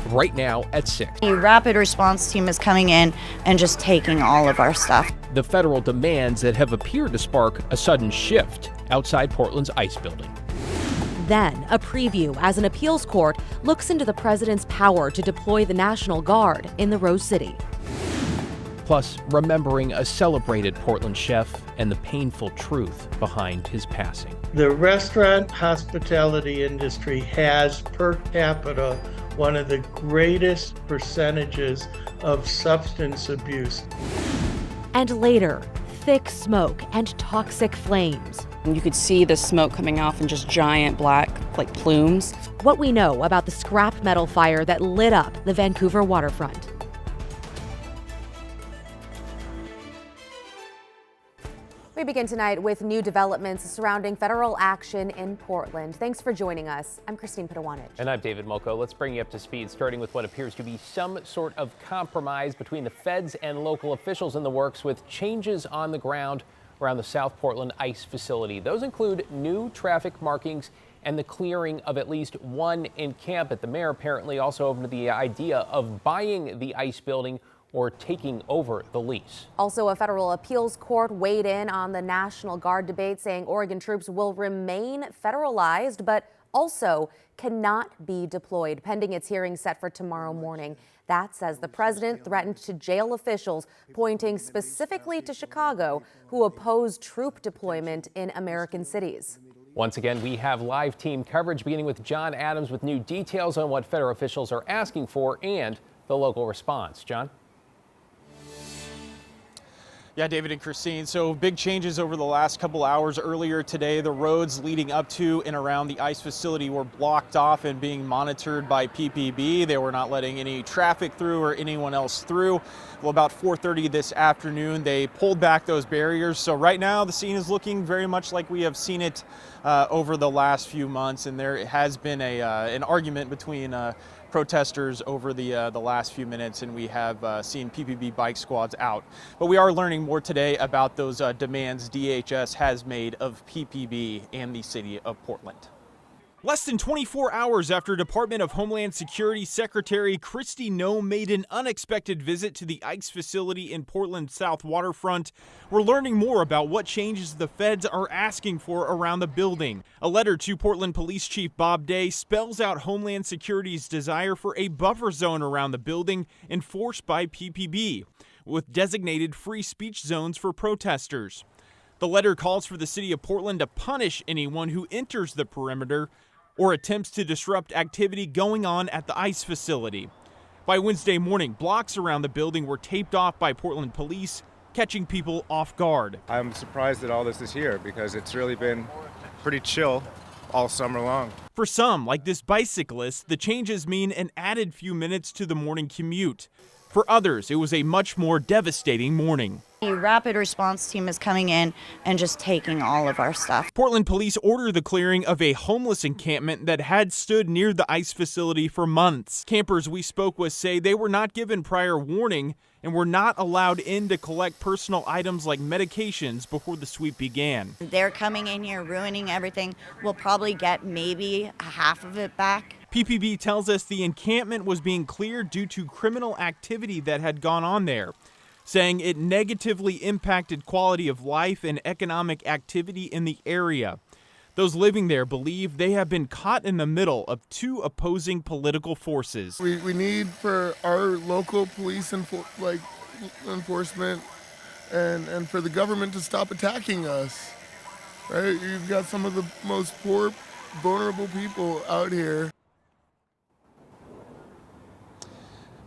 right now at 6. The rapid response team is coming in and just taking all of our stuff. The federal demands that have appeared to spark a sudden shift outside Portland's ICE building. Then, a preview as an appeals court looks into the president's power to deploy the National Guard in the Rose City. Plus, remembering a celebrated Portland chef and the painful truth behind his passing. The restaurant hospitality industry has per capita one of the greatest percentages of substance abuse. And later, thick smoke and toxic flames. You could see the smoke coming off in just giant black, plumes. What we know about the scrap metal fire that lit up the Vancouver waterfront. We begin tonight with new developments surrounding federal action in Portland. Thanks for joining us. I'm Christine Pitawanich. And I'm David Moko. Let's bring you up to speed, starting with what appears to be some sort of compromise between the feds and local officials in the works, with changes on the ground around the South Portland ICE facility. Those include new traffic markings and the clearing of at least one encampment. The mayor apparently also opened to the idea of buying the ICE building or taking over the lease. Also, a federal appeals court weighed in on the National Guard debate, saying Oregon troops will remain federalized, but also cannot be deployed, pending its hearing set for tomorrow morning. That says the president threatened to jail officials, pointing specifically to Chicago, who oppose troop deployment in American cities. Once again, we have live team coverage, beginning with John Adams with new details on what federal officials are asking for and the local response. John? Yeah, David and Christine. So big changes over the last couple hours. Earlier today, the roads leading up to and around the ICE facility were blocked off and being monitored by PPB. They were not letting any traffic through or anyone else through. Well, about 4:30 this afternoon, they pulled back those barriers. So right now, the scene is looking very much like we have seen it over the last few months. And there has been an argument between protesters over the last few minutes, and we have seen PPB bike squads out. But we are learning more today about those demands DHS has made of PPB and the city of Portland. Less than 24 hours after Department of Homeland Security Secretary Kristi Noem made an unexpected visit to the ICE facility in Portland's South Waterfront, we're learning more about what changes the feds are asking for around the building. A letter to Portland Police Chief Bob Day spells out Homeland Security's desire for a buffer zone around the building enforced by PPB, with designated free speech zones for protesters. The letter calls for the city of Portland to punish anyone who enters the perimeter or attempts to disrupt activity going on at the ICE facility. By Wednesday morning, blocks around the building were taped off by Portland police, catching people off guard. I'm surprised that all this is here because it's really been pretty chill all summer long. For some, like this bicyclist, the changes mean an added few minutes to the morning commute. For others, it was a much more devastating morning. The rapid response team is coming in and just taking all of our stuff. Portland police ordered the clearing of a homeless encampment that had stood near the ICE facility for months. Campers we spoke with say they were not given prior warning and were not allowed in to collect personal items like medications before the sweep began. They're coming in here, ruining everything. We'll probably get maybe half of it back. PPB tells us the encampment was being cleared due to criminal activity that had gone on there, saying it negatively impacted quality of life and economic activity in the area. Those living there believe they have been caught in the middle of two opposing political forces. We need for our local police enforcement and for the government to stop attacking us. Right? You've got some of the most poor, vulnerable people out here.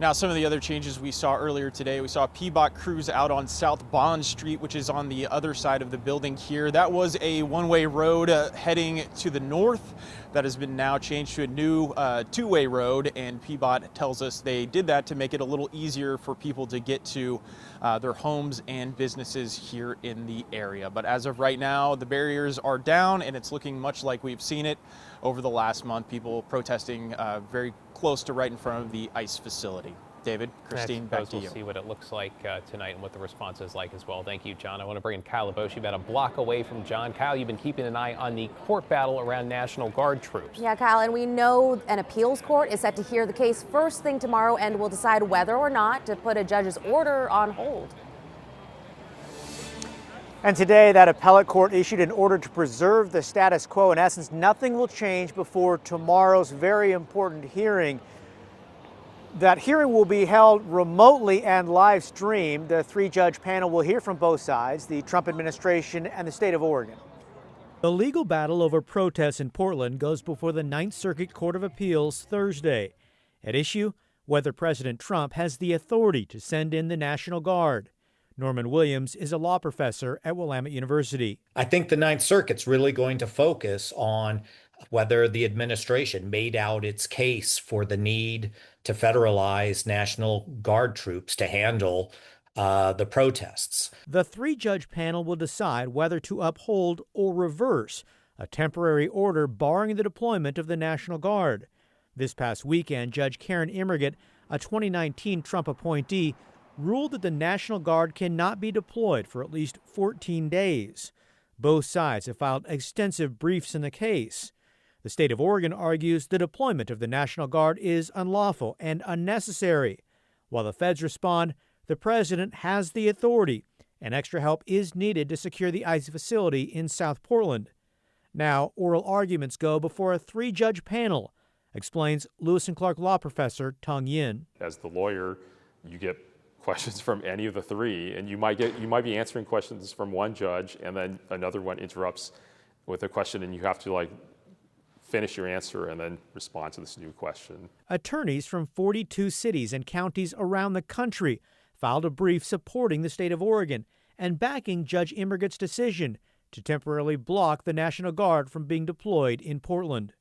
Now, some of the other changes we saw earlier today, we saw PBOT crews out on South Bond Street, which is on the other side of the building here. That was a one-way road heading to the north. That has been now changed to a new two-way road, and PBOT tells us they did that to make it a little easier for people to get to their homes and businesses here in the area. But as of right now, the barriers are down, and it's looking much like we've seen it over the last month. People protesting very close to right in front of the ICE facility. David, Christine, back to you. We'll see what it looks like tonight and what the response is like as well. Thank you, John. I want to bring in Kyle LeBoche, about a block away from John. Kyle, you've been keeping an eye on the court battle around National Guard troops. Yeah, Kyle, and we know an appeals court is set to hear the case first thing tomorrow and will decide whether or not to put a judge's order on hold. And today, that appellate court issued an order to preserve the status quo. In essence, nothing will change before tomorrow's very important hearing. That hearing will be held remotely and live streamed. The three-judge panel will hear from both sides, the Trump administration and the state of Oregon. The legal battle over protests in Portland goes before the Ninth Circuit Court of Appeals Thursday. At issue, whether President Trump has the authority to send in the National Guard. Norman Williams is a law professor at Willamette University. I think the Ninth Circuit's really going to focus on whether the administration made out its case for the need to federalize National Guard troops to handle the protests. The three-judge panel will decide whether to uphold or reverse a temporary order barring the deployment of the National Guard. This past weekend, Judge Karen Immergat, a 2019 Trump appointee, ruled that the National Guard cannot be deployed for at least 14 days. Both sides have filed extensive briefs in the case. The state of Oregon argues the deployment of the National Guard is unlawful and unnecessary. While the feds respond, the president has the authority, and extra help is needed to secure the ICE facility in South Portland. Now, oral arguments go before a three-judge panel, explains Lewis and Clark law professor Tong Yin. As the lawyer, you get questions from any of the three, and you might be answering questions from one judge, and then another one interrupts with a question, and you have to finish your answer and then respond to this new question. Attorneys from 42 cities and counties around the country filed a brief supporting the state of Oregon and backing Judge Immergat's decision to temporarily block the National Guard from being deployed in Portland.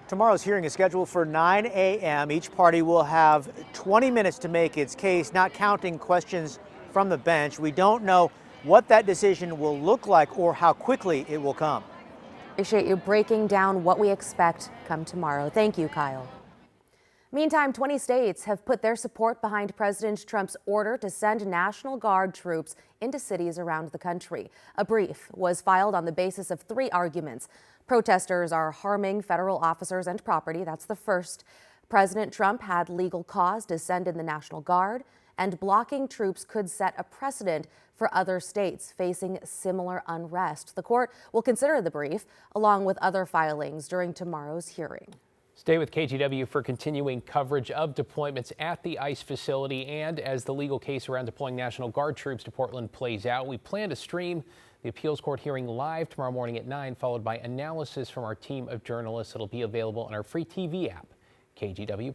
Tomorrow's hearing is scheduled for 9 a.m. Each party will have 20 minutes to make its case, not counting questions from the bench. We don't know what that decision will look like or how quickly it will come. Appreciate you breaking down what we expect come tomorrow. Thank you, Kyle. Meantime, 20 states have put their support behind President Trump's order to send National Guard troops into cities around the country. A brief was filed on the basis of 3 arguments. Protesters are harming federal officers and property. That's the first. President Trump had legal cause to send in the National Guard, and blocking troops could set a precedent for other states facing similar unrest. The court will consider the brief along with other filings during tomorrow's hearing. Stay with KGW for continuing coverage of deployments at the ICE facility, and as the legal case around deploying National Guard troops to Portland plays out, we plan to stream the appeals court hearing live tomorrow morning at 9, followed by analysis from our team of journalists. It'll be available on our free TV app, KGW+.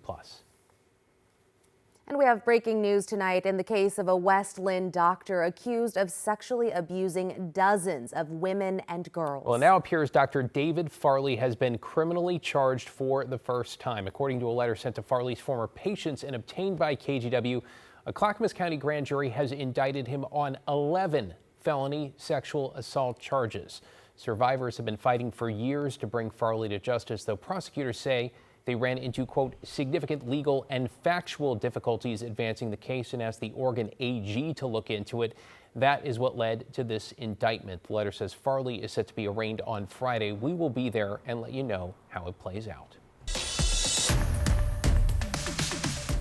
And we have breaking news tonight in the case of a West Lynn doctor accused of sexually abusing dozens of women and girls. Well, it now appears Dr. David Farley has been criminally charged for the first time. According to a letter sent to Farley's former patients and obtained by KGW, a Clackamas County grand jury has indicted him on 11 felony sexual assault charges. Survivors have been fighting for years to bring Farley to justice, though prosecutors say they ran into, quote, significant legal and factual difficulties advancing the case and asked the Oregon AG to look into it. That is what led to this indictment. The letter says Farley is set to be arraigned on Friday. We will be there and let you know how it plays out.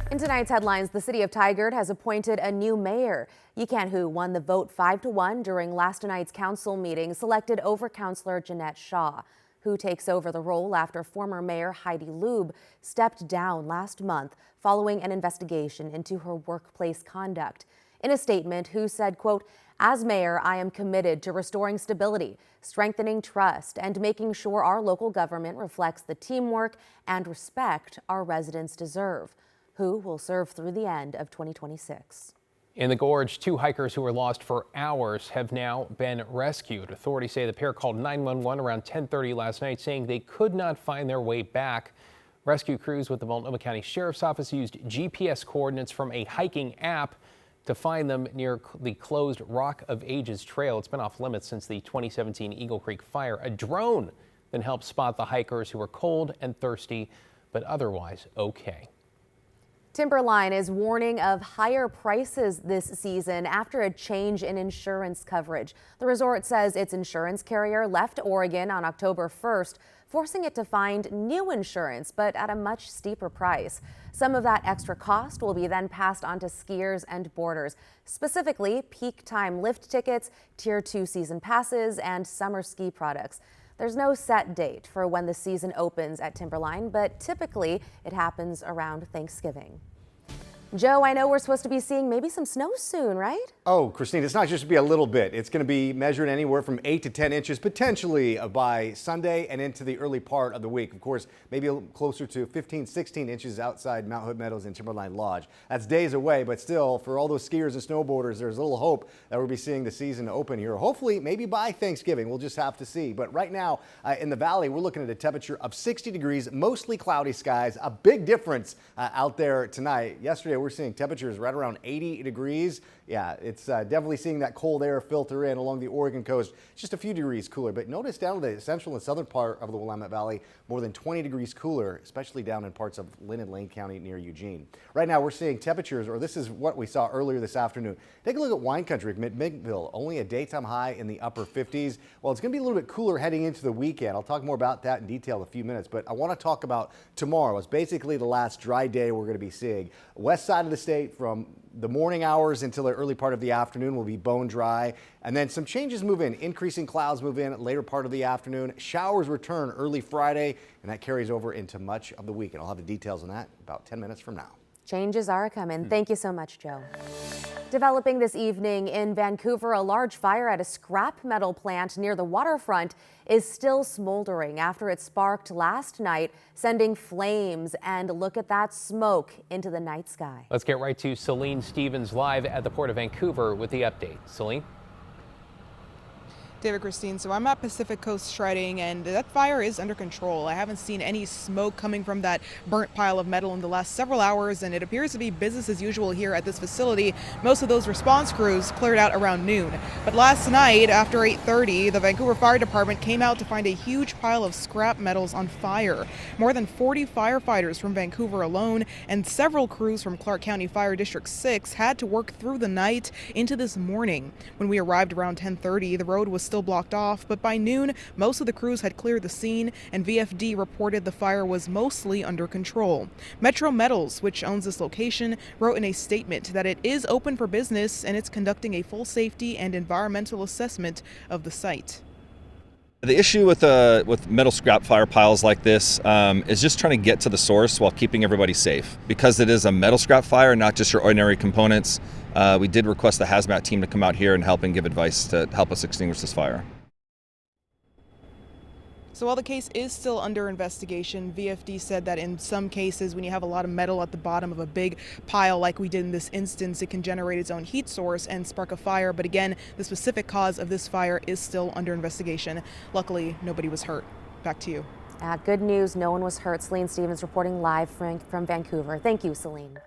In tonight's headlines, the city of Tigard has appointed a new mayor. Yikan Hu won the vote 5-1 during last night's council meeting, selected over Councillor Jeanette Shaw, who takes over the role after former Mayor Heidi Lube stepped down last month following an investigation into her workplace conduct. In a statement, Hu said, quote, "As mayor, I am committed to restoring stability, strengthening trust, and making sure our local government reflects the teamwork and respect our residents deserve." Hu will serve through the end of 2026. In the gorge, 2 hikers who were lost for hours have now been rescued. Authorities say the pair called 911 around 10:30 last night, saying they could not find their way back. Rescue crews with the Multnomah County Sheriff's Office used GPS coordinates from a hiking app to find them near the closed Rock of Ages trail. It's been off limits since the 2017 Eagle Creek fire. A drone then helped spot the hikers, who were cold and thirsty, but otherwise okay. Timberline is warning of higher prices this season after a change in insurance coverage. The resort says its insurance carrier left Oregon on October 1st, forcing it to find new insurance, but at a much steeper price. Some of that extra cost will be then passed on to skiers and boarders, specifically peak time lift tickets, Tier 2 season passes, and summer ski products. There's no set date for when the season opens at Timberline, but typically it happens around Thanksgiving. Joe, I know we're supposed to be seeing maybe some snow soon, right? Oh, Christine, it's not just to be a little bit. It's going to be measured anywhere from 8 to 10 inches, potentially by Sunday and into the early part of the week. Of course, maybe a little closer to 15, 16 inches outside Mount Hood Meadows and Timberline Lodge. That's days away, but still, for all those skiers and snowboarders, there's a little hope that we'll be seeing the season open here. Hopefully, maybe by Thanksgiving. We'll just have to see. But right now, in the valley, we're looking at a temperature of 60 degrees, mostly cloudy skies. A big difference out there tonight. Yesterday, we're seeing temperatures right around 80 degrees. Yeah, it's definitely seeing that cold air filter in along the Oregon coast. Just a few degrees cooler, but notice down to the central and southern part of the Willamette Valley, more than 20 degrees cooler, especially down in parts of Lynn and Lane County near Eugene. Right now we're seeing temperatures, or this is what we saw earlier this afternoon. Take a look at wine country, McMinnville, only a daytime high in the upper 50s. Well, it's going to be a little bit cooler heading into the weekend. I'll talk more about that in detail in a few minutes, but I want to talk about tomorrow. It's basically the last dry day we're going to be seeing. West side of the state from the morning hours until the early part of the afternoon will be bone dry. And then some changes move in. Increasing clouds move in later part of the afternoon. Showers return early Friday, and that carries over into much of the week. And I'll have the details on that about 10 minutes from now. Changes are coming. Thank you so much, Joe. Developing this evening in Vancouver, a large fire at a scrap metal plant near the waterfront is still smoldering after it sparked last night, sending flames and look at that smoke into the night sky. Let's get right to Celine Stevens live at the Port of Vancouver with the update. Celine? David, Christine, so I'm at Pacific Coast Shredding, and that fire is under control. I haven't seen any smoke coming from that burnt pile of metal in the last several hours, and it appears to be business as usual here at this facility. Most of those response crews cleared out around noon. But last night, after 8:30, the Vancouver Fire Department came out to find a huge pile of scrap metals on fire. More than 40 firefighters from Vancouver alone and several crews from Clark County Fire District 6 had to work through the night into this morning. When we arrived around 10:30, the road was still blocked off, but by noon, most of the crews had cleared the scene, and VFD reported the fire was mostly under control. Metro Metals, which owns this location, wrote in a statement that it is open for business and it's conducting a full safety and environmental assessment of the site. The issue with metal scrap fire piles like this is just trying to get to the source while keeping everybody safe. Because it is a metal scrap fire, not just your ordinary components, we did request the hazmat team to come out here and help and give advice to help us extinguish this fire. So while the case is still under investigation, VFD said that in some cases, when you have a lot of metal at the bottom of a big pile like we did in this instance, it can generate its own heat source and spark a fire. But again, the specific cause of this fire is still under investigation. Luckily, nobody was hurt. Back to you. Good news, no one was hurt. Celine Stevens reporting live from Vancouver. Thank you, Celine.